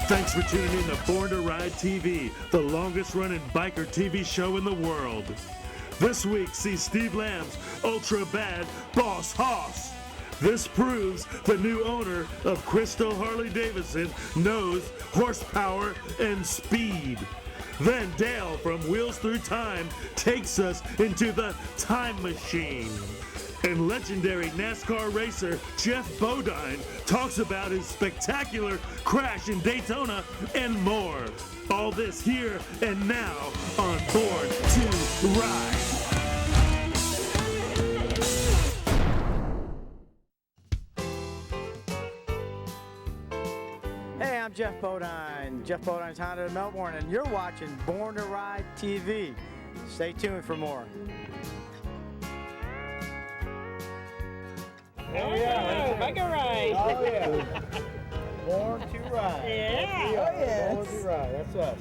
Thanks for tuning in to Born to Ride TV, the longest running biker TV show in the world. This week, see Steve Lamb's ultra bad Boss Hoss. This proves the new owner of Crystal Harley-Davidson knows horsepower and speed. Then Dale from Wheels Through Time takes us into the time machine. And legendary NASCAR racer Geoff Bodine talks about his spectacular crash in Daytona and more. All this here and now on Born to Ride. Hey, I'm Geoff Bodine, Geoff Bodine's Honda of Melbourne, and you're watching Born to Ride TV. Stay tuned for more. Oh yeah, biker ride. Oh yeah. Born to Ride. Yeah. Oh yeah. Born to Ride, that's us.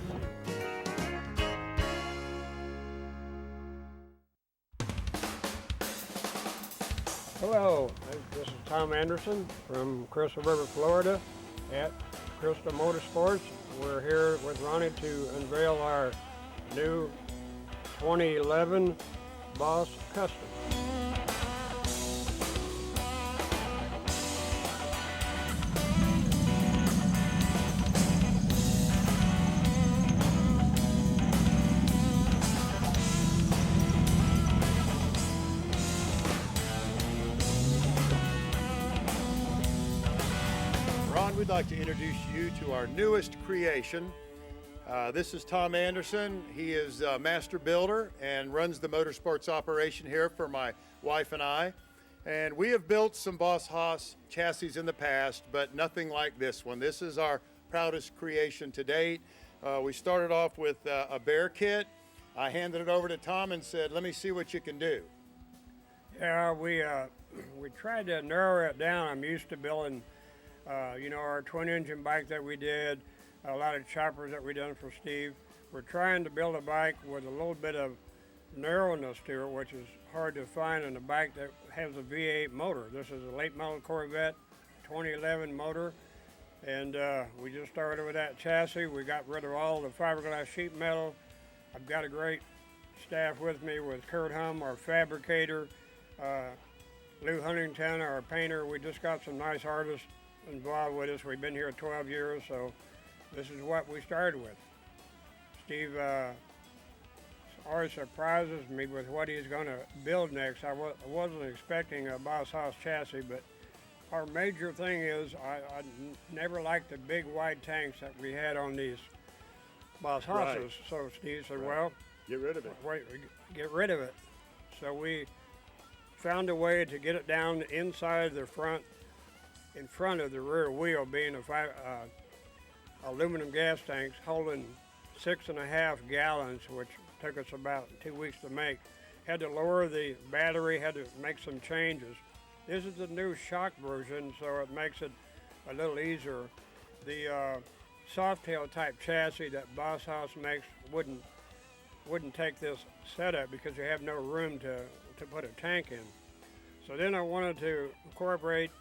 Hello, this is Tom Anderson from Crystal River, Florida at Crystal Motorsports. We're here with Ronnie to unveil our new 2011 Boss Custom. Ron, we'd like to introduce you to our newest creation. This is Tom Anderson. He is a master builder and runs the motorsports operation here for my wife and I. And we have built some Boss Hoss chassis in the past, but nothing like this one. This is our proudest creation to date. We started off with a bear kit. I handed it over to Tom and said, let me see what you can do. Yeah, we tried to narrow it down. I'm used to building our twin engine bike that we did, a lot of choppers that we done for Steve. We're trying to build a bike with a little bit of narrowness to it, which is hard to find in a bike that has a V8 motor. This is a late model Corvette 2011 motor, and we just started with that chassis. We got rid of all the fiberglass sheet metal. I've got a great staff with me with Kurt Hum, our fabricator, Lou Huntington, our painter. We just got some nice artists involved with us. We've been here 12 years, so this is what we started with. Steve always surprises me with what he's going to build next. I wasn't expecting a Boss Hoss chassis, but our major thing is I never liked the big wide tanks that we had on these Boss Hosses. Right. So Steve said, well, Get rid of it. get rid of it. So we found a way to get it down inside the front, in front of the rear wheel, being aluminum gas tanks holding 6.5 gallons, which took us about 2 weeks to make. Had to lower the battery, had to make some changes. This is the new shock version, so it makes it a little easier. The soft-tail type chassis that Boss Hoss makes wouldn't take this setup because you have no room to put a tank in. So then I wanted to incorporate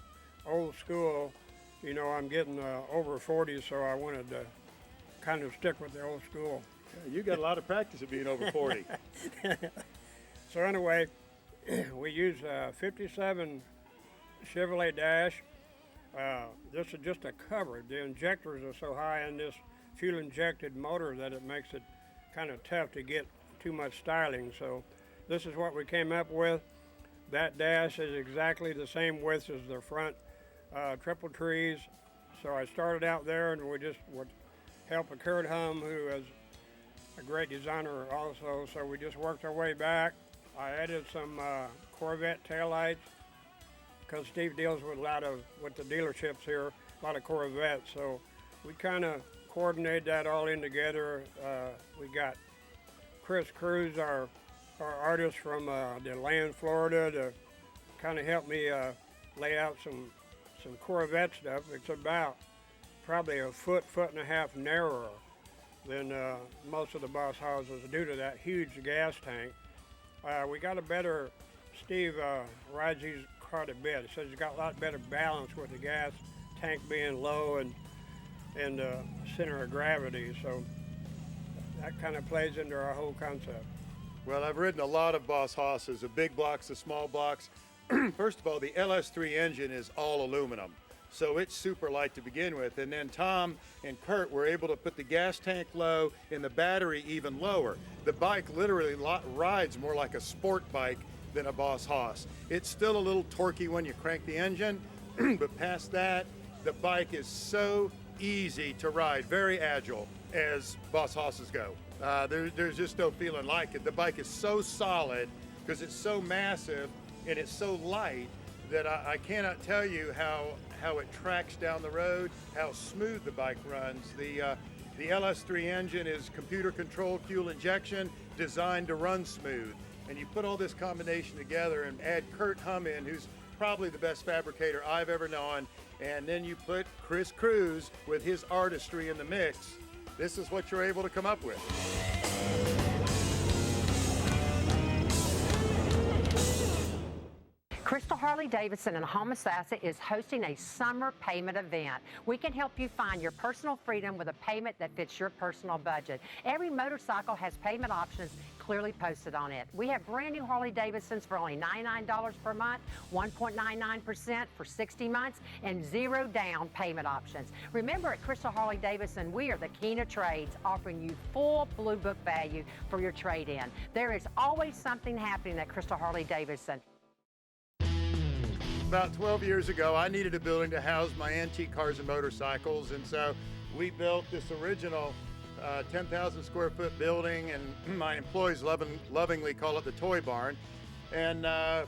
old school. You know, I'm getting over 40, so I wanted to kind of stick with the old school. Yeah, you got a lot of practice at being over 40. So anyway, we use 57 Chevrolet Dash. This is just a cover. The injectors are so high in this fuel-injected motor that it makes it kind of tough to get too much styling. So this is what we came up with. That dash is exactly the same width as the front triple trees. So I started out there, and we just would help Kurt Hum, who is a great designer also. So we just worked our way back. I added some Corvette taillights because Steve deals with with the dealerships here, a lot of Corvettes. So we kind of coordinated that all in together. We got Chris Cruz, our artist from DeLand, Florida, to kind of help me lay out some Corvette stuff. It's about probably a foot and a half narrower than most of the Boss houses due to that huge gas tank. We got a better, Steve rides these quite a bit. He says he's got a lot better balance with the gas tank being low, and and the center of gravity. So that kind of plays into our whole concept. Well, I've ridden a lot of Boss Hosses, the big blocks, the small blocks. First of all, the LS3 engine is all aluminum, so it's super light to begin with. And then Tom and Kurt were able to put the gas tank low and the battery even lower. The bike literally rides more like a sport bike than a Boss Hoss. It's still a little torquey when you crank the engine, but past that, the bike is so easy to ride, very agile as Boss Hosses go. There's just no feeling like it. The bike is so solid because it's so massive and it's so light that I cannot tell you how it tracks down the road, how smooth the bike runs. The LS3 engine is computer controlled fuel injection designed to run smooth. And you put all this combination together and add Kurt Hum in, who's probably the best fabricator I've ever known, and then you put Chris Cruz with his artistry in the mix. This is what you're able to come up with. Crystal Harley-Davidson in Homosassa is hosting a summer payment event. We can help you find your personal freedom with a payment that fits your personal budget. Every motorcycle has payment options clearly posted on it. We have brand new Harley-Davidsons for only $99 per month, 1.99% for 60 months, and 0 down payment options. Remember, at Crystal Harley-Davidson, we are the king of trades, offering you full Blue Book value for your trade-in. There is always something happening at Crystal Harley-Davidson. About 12 years ago, I needed a building to house my antique cars and motorcycles, and so we built this original 10,000 square foot building, and my employees lovingly call it the Toy Barn. And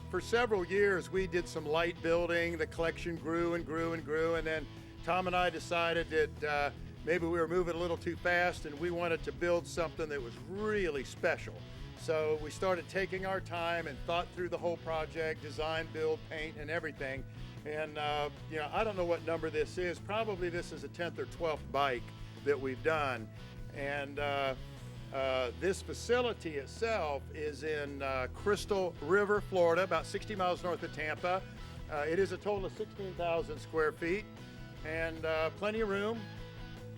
for several years, we did some light building. The collection grew and grew and grew, and then Tom and I decided that maybe we were moving a little too fast, and we wanted to build something that was really special. So we started taking our time and thought through the whole project, design, build, paint, and everything. And you know, I don't know what number this is. Probably this is a 10th or 12th bike that we've done. And this facility itself is in Crystal River, Florida, about 60 miles north of Tampa. It is a total of 16,000 square feet and plenty of room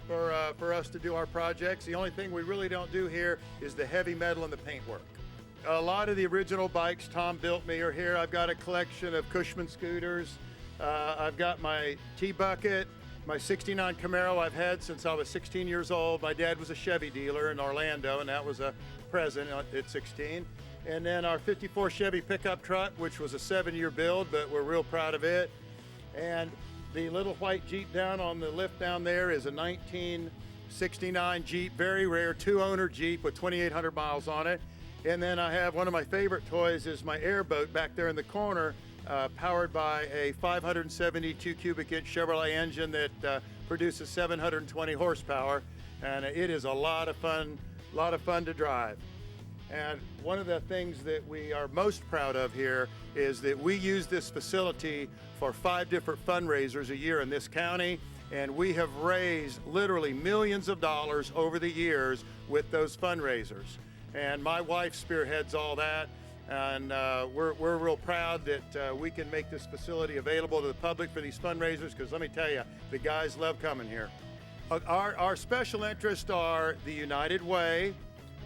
for us to do our projects. The only thing we really don't do here is the heavy metal and the paint work. A lot of the original bikes Tom built me are here. I've got a collection of Cushman scooters. I've got my T-Bucket, my 69 Camaro I've had since I was 16 years old. My dad was a Chevy dealer in Orlando, and that was a present at 16. And then our 54 Chevy pickup truck, which was a 7-year build, but we're real proud of it. And the little white Jeep down on the lift down there is a 1969 Jeep, very rare 2-owner Jeep with 2,800 miles on it. And then I have one of my favorite toys is my airboat back there in the corner, powered by a 572 cubic inch Chevrolet engine that produces 720 horsepower. And it is a lot of fun to drive. And one of the things that we are most proud of here is that we use this facility for 5 different fundraisers a year in this county, and we have raised literally millions of dollars over the years with those fundraisers. And my wife spearheads all that, and we're real proud that we can make this facility available to the public for these fundraisers, because let me tell you, the guys love coming here. Our special interests are the United Way,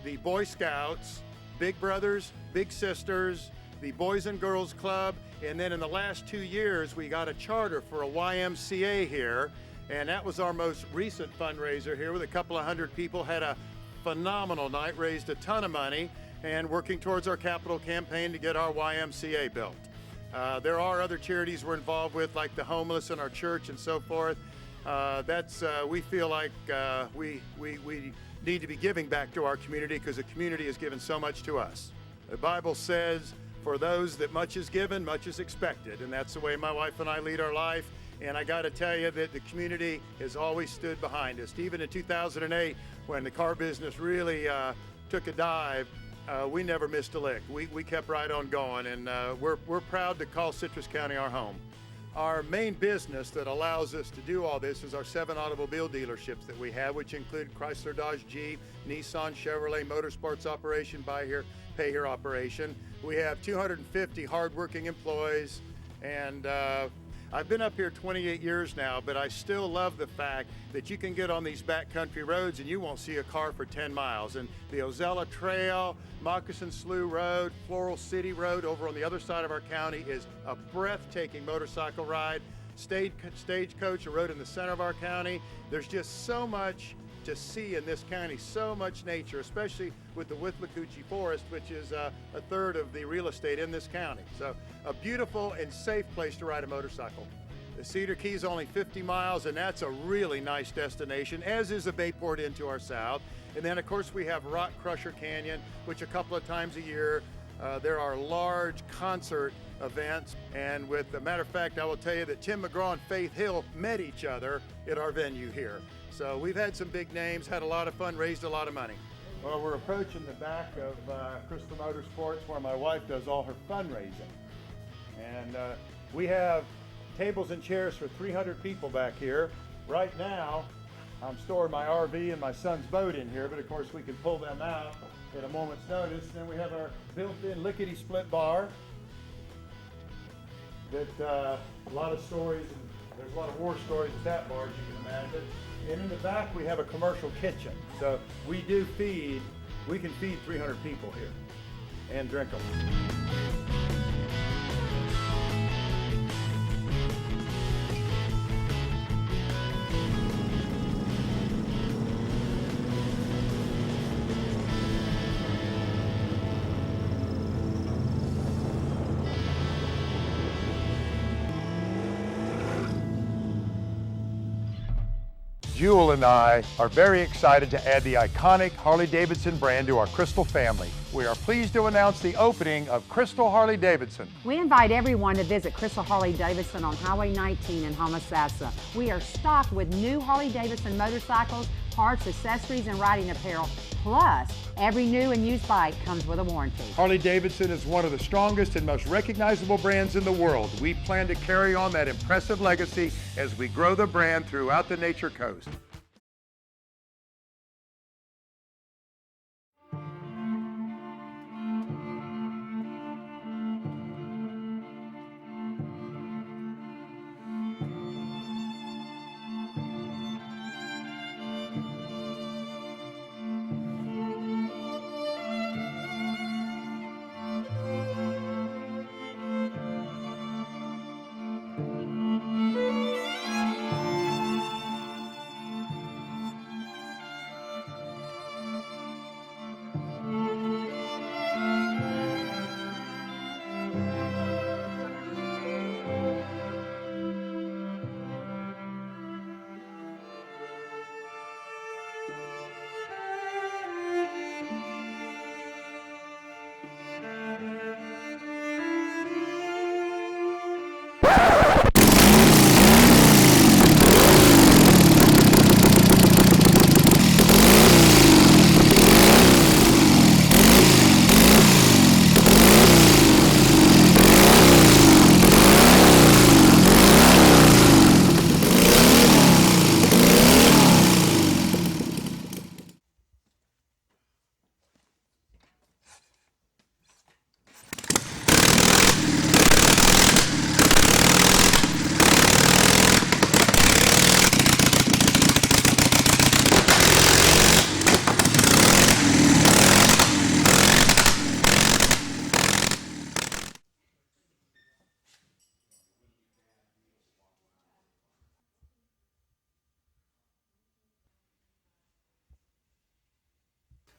the Boy Scouts, Big Brothers, Big Sisters, the Boys and Girls Club, and then in the last 2 years we got a charter for a YMCA here, and that was our most recent fundraiser here with a couple of hundred people. Had a phenomenal night, raised a ton of money, and working towards our capital campaign to get our YMCA built. There are other charities we're involved with, like the homeless in our church and so forth. We feel like we need to be giving back to our community, because the community has given so much to us. The Bible says, for those that much is given, much is expected, and that's the way my wife and I lead our life. And I got to tell you that the community has always stood behind us. Even in 2008, when the car business really took a dive, we never missed a lick. We kept right on going, and we're proud to call Citrus County our home. Our main business that allows us to do all this is our 7 automobile dealerships that we have, which include Chrysler, Dodge, Jeep, Nissan, Chevrolet, Motorsports operation, buy here, pay here operation. We have 250 hardworking employees, and I've been up here 28 years now, but I still love the fact that you can get on these backcountry roads and you won't see a car for 10 miles. And the Ozella Trail, Moccasin Slough Road, Floral City Road over on the other side of our county is a breathtaking motorcycle ride. Stagecoach, a road in the center of our county. There's just so much to see in this county, so much nature, especially with the Withlacoochee Forest, which is a third of the real estate in this county. So a beautiful and safe place to ride a motorcycle. The Cedar Key is only 50 miles, and that's a really nice destination, as is the Bayport Inn to our south. And then, of course, we have Rock Crusher Canyon, which a couple of times a year, there are large concert events. And with a matter of fact, I will tell you that Tim McGraw and Faith Hill met each other at our venue here. So we've had some big names, had a lot of fun, raised a lot of money. Well, we're approaching the back of Crystal Motorsports where my wife does all her fundraising. And we have tables and chairs for 300 people back here. Right now, I'm storing my RV and my son's boat in here, but of course we can pull them out at a moment's notice. Then we have our built-in lickety-split bar that a lot of stories, and there's a lot of war stories at that bar, as you can imagine. And in the back we have a commercial kitchen. So we can feed 300 people here and drink them. Jewel and I are very excited to add the iconic Harley-Davidson brand to our Crystal family. We are pleased to announce the opening of Crystal Harley-Davidson. We invite everyone to visit Crystal Harley-Davidson on Highway 19 in Homosassa. We are stocked with new Harley-Davidson motorcycles, parts, accessories, and riding apparel. Plus, every new and used bike comes with a warranty. Harley-Davidson is one of the strongest and most recognizable brands in the world. We plan to carry on that impressive legacy as we grow the brand throughout the Nature Coast.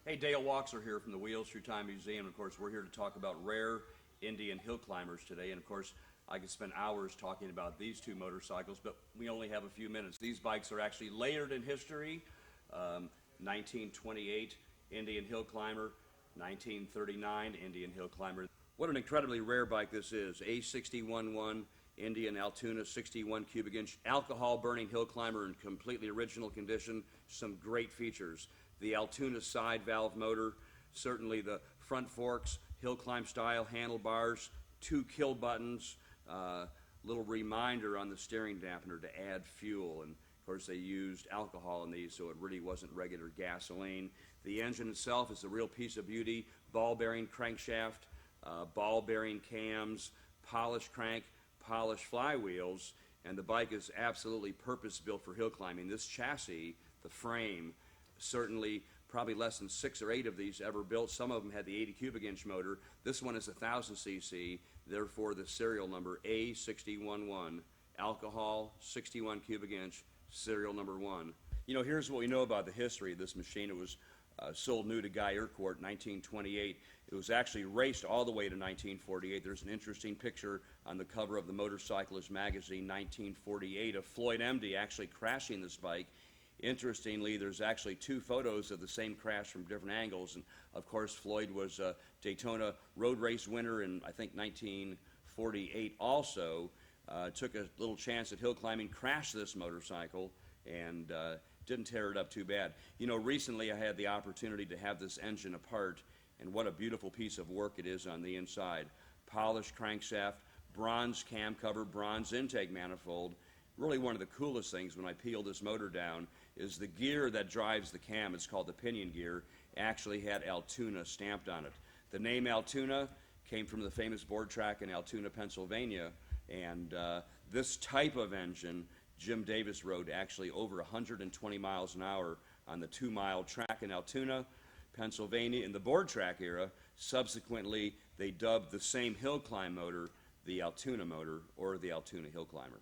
Hey, Dale Walkser here from the Wheels Through Time Museum. Of course, we're here to talk about rare Indian hill climbers today. And of course, I could spend hours talking about these two motorcycles, but we only have a few minutes. These bikes are actually layered in history. 1928 Indian hill climber, 1939 Indian hill climber. What an incredibly rare bike this is. A611 Indian Altoona 61 cubic inch alcohol burning hill climber in completely original condition. Some great features. The Altoona side valve motor, certainly the front forks, hill climb style handlebars, 2 kill buttons, little reminder on the steering dampener to add fuel. And of course they used alcohol in these, so it really wasn't regular gasoline. The engine itself is a real piece of beauty. Ball bearing crankshaft, ball bearing cams, polished crank, polished flywheels, and the bike is absolutely purpose-built for hill climbing. This chassis, the frame, certainly probably less than 6 or 8 of these ever built. Some of them had the 80 cubic inch motor. This one is 1,000 cc, therefore the serial number A611, alcohol, 61 cubic inch, serial number 1. You know, here's what we know about the history of this machine. It was sold new to Guy Urquhart in 1928. It was actually raced all the way to 1948. There's an interesting picture on the cover of the Motorcyclist magazine, 1948, of Floyd Emdy actually crashing this bike. Interestingly, there's actually 2 photos of the same crash from different angles, and of course Floyd was a Daytona road race winner in, I think, 1948 also. Took a little chance at hill climbing, crashed this motorcycle, and didn't tear it up too bad. You know, recently I had the opportunity to have this engine apart, and what a beautiful piece of work it is on the inside. Polished crankshaft, bronze cam cover, bronze intake manifold. Really one of the coolest things when I peel this motor down is the gear that drives the cam. It's called the pinion gear. Actually had Altoona stamped on it. The name Altoona came from the famous board track in Altoona, Pennsylvania, and this type of engine Jim Davis rode actually over 120 miles an hour on the 2-mile track in Altoona, Pennsylvania in the board track era. Subsequently, they dubbed the same hill climb motor the Altoona motor, or the Altoona hill climber.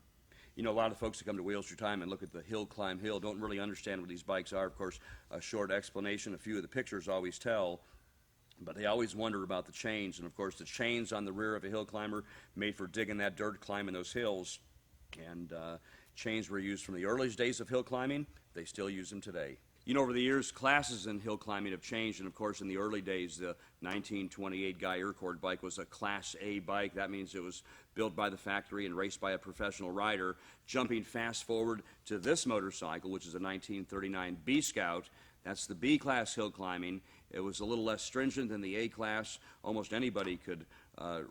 You know, a lot of folks that come to Wheels Through Time and look at the hill climb hill don't really understand what these bikes are. Of course, a short explanation, a few of the pictures always tell, but they always wonder about the chains. And of course, the chains on the rear of a hill climber made for digging that dirt, climbing those hills. And chains were used from the earliest days of hill climbing. They still use them today. You know, over the years, classes in hill climbing have changed, and of course, in the early days, the 1928 Guy Urquhart bike was a Class A bike. That means it was built by the factory and raced by a professional rider. Jumping fast forward to this motorcycle, which is a 1939 B Scout, that's the B-class hill climbing. It was a little less stringent than the A-class. Almost anybody could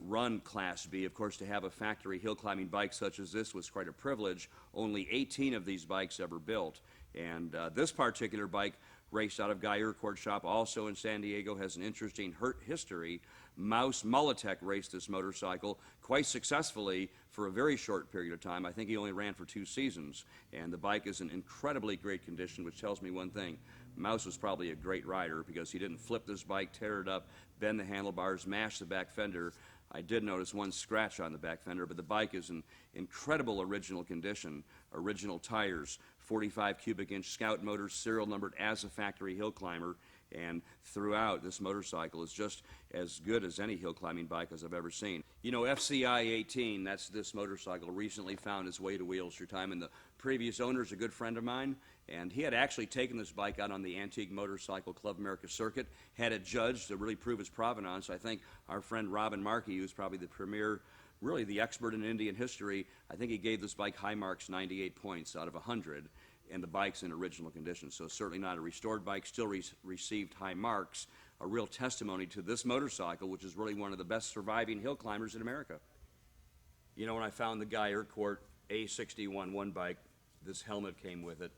run Class B. Of course, to have a factory hill climbing bike such as this was quite a privilege. Only 18 of these bikes ever built. And this particular bike, raced out of Guy Urquhart's shop, also in San Diego, has an interesting history. Mouse Molitek raced this motorcycle quite successfully for a very short period of time. I think he only ran for 2 seasons. And the bike is in incredibly great condition, which tells me one thing. Mouse was probably a great rider because he didn't flip this bike, tear it up, bend the handlebars, mash the back fender. I did notice one scratch on the back fender, but the bike is in incredible original condition. Original tires, 45 cubic inch Scout motors, serial numbered as a factory hill climber, and throughout, this motorcycle is just as good as any hill climbing bike as I've ever seen. You know, FCI 18, that's this motorcycle, recently found its way to Wheels Through Time, and the previous owner is a good friend of mine, and he had actually taken this bike out on the Antique Motorcycle Club America circuit, had it judged to really prove its provenance. I think our friend Robin Markey, who's probably the premier, really the expert in Indian history, I think he gave this bike high marks, 98 points out of 100. And the bike's in original condition, so certainly not a restored bike, still received high marks, a real testimony to this motorcycle, which is really one of the best surviving hill climbers in America. You know, when I found the Guy Urquhart A611 bike, this helmet came with it,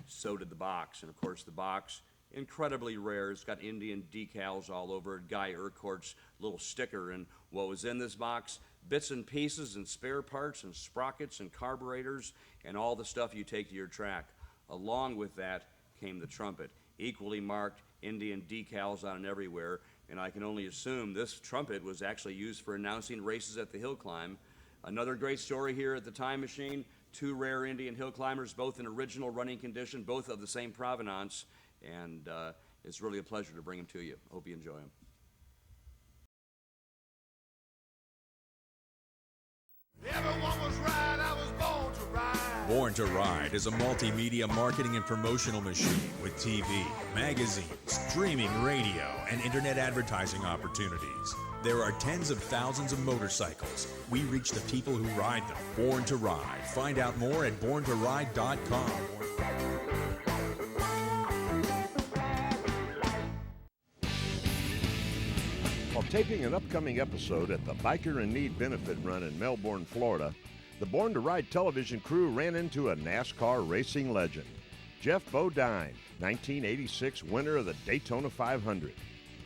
so did the box, and of course the box, incredibly rare. It's got Indian decals all over it, Guy Urquhart's little sticker, and what was in this box? Bits and pieces and spare parts and sprockets and carburetors and all the stuff you take to your track. Along with that came the trumpet, equally marked, Indian decals on it everywhere, and I can only assume this trumpet was actually used for announcing races at the hill climb. Another great story here at the Time Machine, 2 rare Indian hill climbers, both in original running condition, both of the same provenance, and it's really a pleasure to bring them to you. Hope you enjoy them. Everyone was right, I was born to ride. Born to Ride is a multimedia marketing and promotional machine with TV, magazines, streaming radio, and internet advertising opportunities. There are tens of thousands of motorcycles. We reach the people who ride them. Born to Ride. Find out more at borntoride.com. While taping an upcoming episode at the Biker in Need Benefit Run in Melbourne, Florida, the Born to Ride television crew ran into a NASCAR racing legend, Geoff Bodine, 1986 winner of the Daytona 500.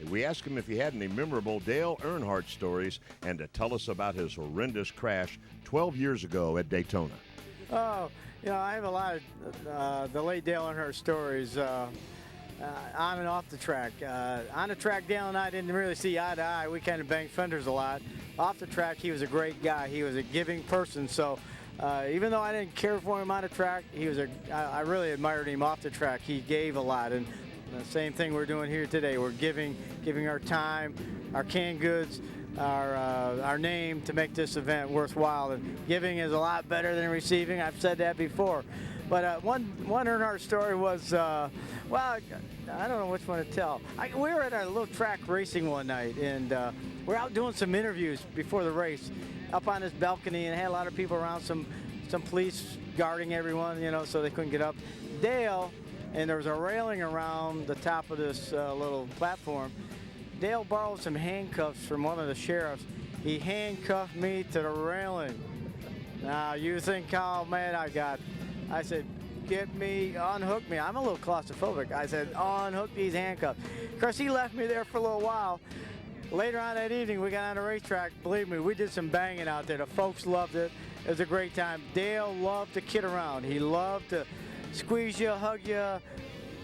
We asked him if he had any memorable Dale Earnhardt stories and to tell us about his horrendous crash 12 years ago at Daytona. Oh, I have a lot of the late Dale Earnhardt stories on and off the track. On the track, Dale and I didn't really see eye to eye. We kind of banged fenders a lot. Off the track, he was a great guy. He was a giving person. So even though I didn't care for him on the track, I really admired him off the track. He gave a lot. And the same thing we're doing here today. We're giving our time, our canned goods, our name to make this event worthwhile. And giving is a lot better than receiving. I've said that before. But one Earnhardt story was, well, I don't know which one to tell. We were at a little track racing one night, and we're out doing some interviews before the race, up on this balcony, and had a lot of people around, some police guarding everyone, so they couldn't get up. Dale, and there was a railing around the top of this little platform. Dale borrowed some handcuffs from one of the sheriffs. He handcuffed me to the railing. Now, you think how mad I got. I said, unhook me. I'm a little claustrophobic. I said, unhook these handcuffs. Of course, he left me there for a little while. Later on that evening, we got on the racetrack. Believe me, we did some banging out there. The folks loved it. It was a great time. Dale loved to kid around. He loved to squeeze you, hug you,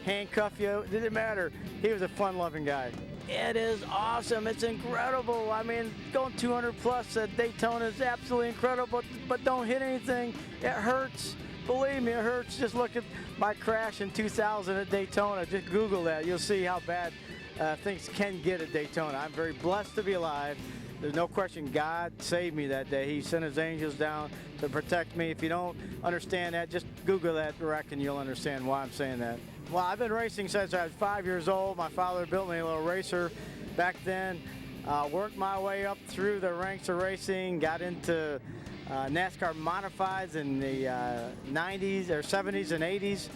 handcuff you. It didn't matter. He was a fun-loving guy. It is awesome. It's incredible. I mean, going 200 plus at Daytona is absolutely incredible, but don't hit anything. It hurts. Believe me, it hurts. Just look at my crash in 2000 at Daytona. Just Google that. You'll see how bad things can get at Daytona. I'm very blessed to be alive. There's no question God saved me that day. He sent his angels down to protect me. If you don't understand that, just Google that wreck and you'll understand why I'm saying that. Well, I've been racing since I was 5 years old. My father built me a little racer back then. Worked my way up through the ranks of racing, got into NASCAR modifieds in the 90s or 70s and 80s.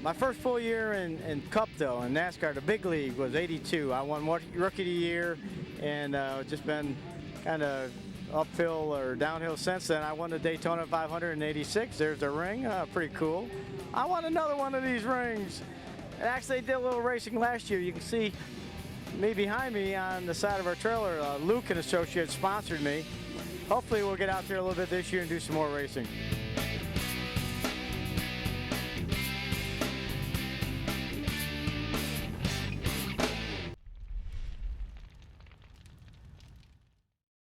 My first full year in Cup, though, in NASCAR, the big league, was 82. I won Rookie of the Year, and just been kind of uphill or downhill since then. I won the Daytona 500 in 86. There's a ring. Pretty cool. I want another one of these rings. And actually, I did a little racing last year. You can see me behind me on the side of our trailer. Luke and Associates sponsored me. Hopefully, we'll get out there a little bit this year and do some more racing.